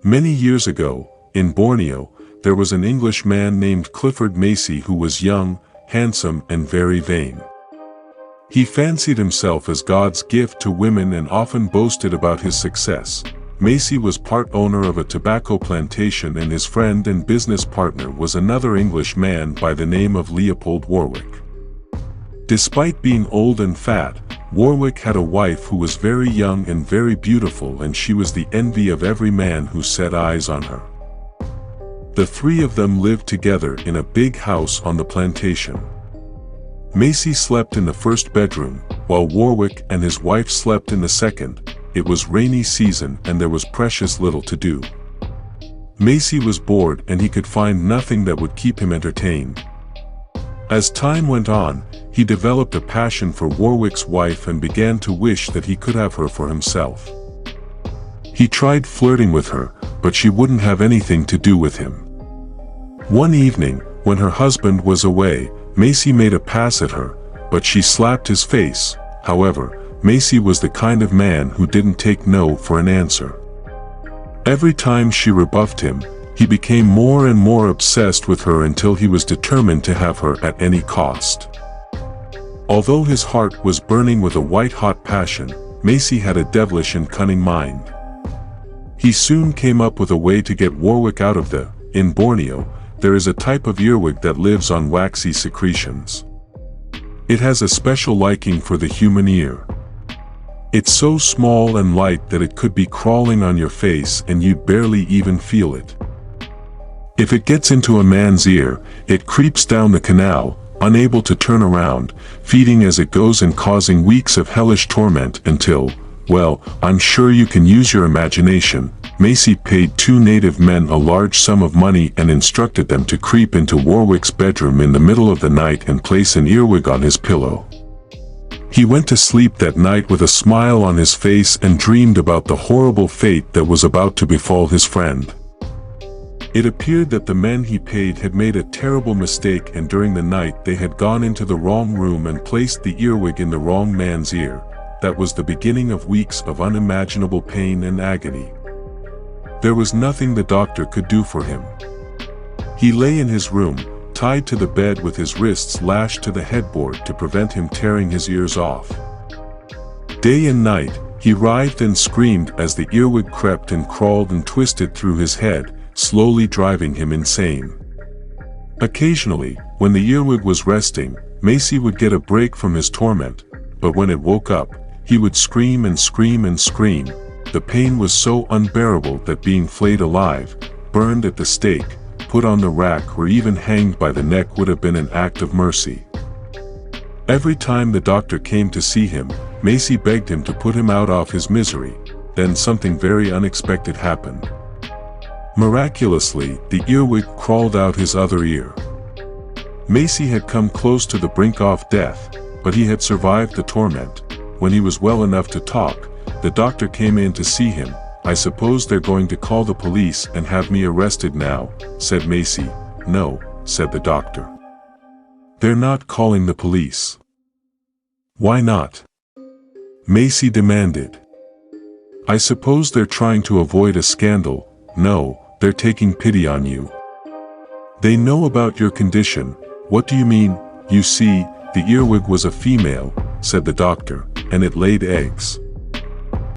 Many years ago, in Borneo, there was an English man named Clifford Macy who was young, handsome and very vain. He fancied himself as God's gift to women and often boasted about his success. Macy was part owner of a tobacco plantation and his friend and business partner was another English man by the name of Leopold Warwick. Despite being old and fat, Warwick had a wife who was very young and very beautiful, and she was the envy of every man who set eyes on her. The three of them lived together in a big house on the plantation. Macy slept in the first bedroom, while Warwick and his wife slept in the second. It was rainy season and there was precious little to do. Macy was bored and he could find nothing that would keep him entertained. As time went on, he developed a passion for Warwick's wife and began to wish that he could have her for himself. He tried flirting with her, but she wouldn't have anything to do with him. One evening, when her husband was away, Macy made a pass at her, but she slapped his face. However, Macy was the kind of man who didn't take no for an answer. Every time she rebuffed him, he became more and more obsessed with her until he was determined to have her at any cost. Although his heart was burning with a white-hot passion, Macy had a devilish and cunning mind. He soon came up with a way to get Warwick out of the. In Borneo, there is a type of earwig that lives on waxy secretions. It has a special liking for the human ear. It's so small and light that it could be crawling on your face and you'd barely even feel it. If it gets into a man's ear, it creeps down the canal, unable to turn around, feeding as it goes and causing weeks of hellish torment until, well, I'm sure you can use your imagination. Macy paid two native men a large sum of money and instructed them to creep into Warwick's bedroom in the middle of the night and place an earwig on his pillow. He went to sleep that night with a smile on his face and dreamed about the horrible fate that was about to befall his friend. It appeared that the men he paid had made a terrible mistake, and during the night they had gone into the wrong room and placed the earwig in the wrong man's ear. That was the beginning of weeks of unimaginable pain and agony. There was nothing the doctor could do for him. He lay in his room, tied to the bed with his wrists lashed to the headboard to prevent him tearing his ears off. Day and night, he writhed and screamed as the earwig crept and crawled and twisted through his head, slowly driving him insane. Occasionally, when the earwig was resting, Macy would get a break from his torment, but when it woke up, he would scream and scream and scream. The pain was so unbearable that being flayed alive, burned at the stake, put on the rack or even hanged by the neck would have been an act of mercy. Every time the doctor came to see him, Macy begged him to put him out of his misery. Then something very unexpected happened. Miraculously, the earwig crawled out his other ear. Macy had come close to the brink of death, but he had survived the torment. When he was well enough to talk, the doctor came in to see him. "I suppose they're going to call the police and have me arrested now," said Macy. "No," said the doctor. "They're not calling the police." "Why not?" Macy demanded. "I suppose they're trying to avoid a scandal." "No, they're taking pity on you. They know about your condition." "What do you mean?" "You see, the earwig was a female," said the doctor, "and it laid eggs.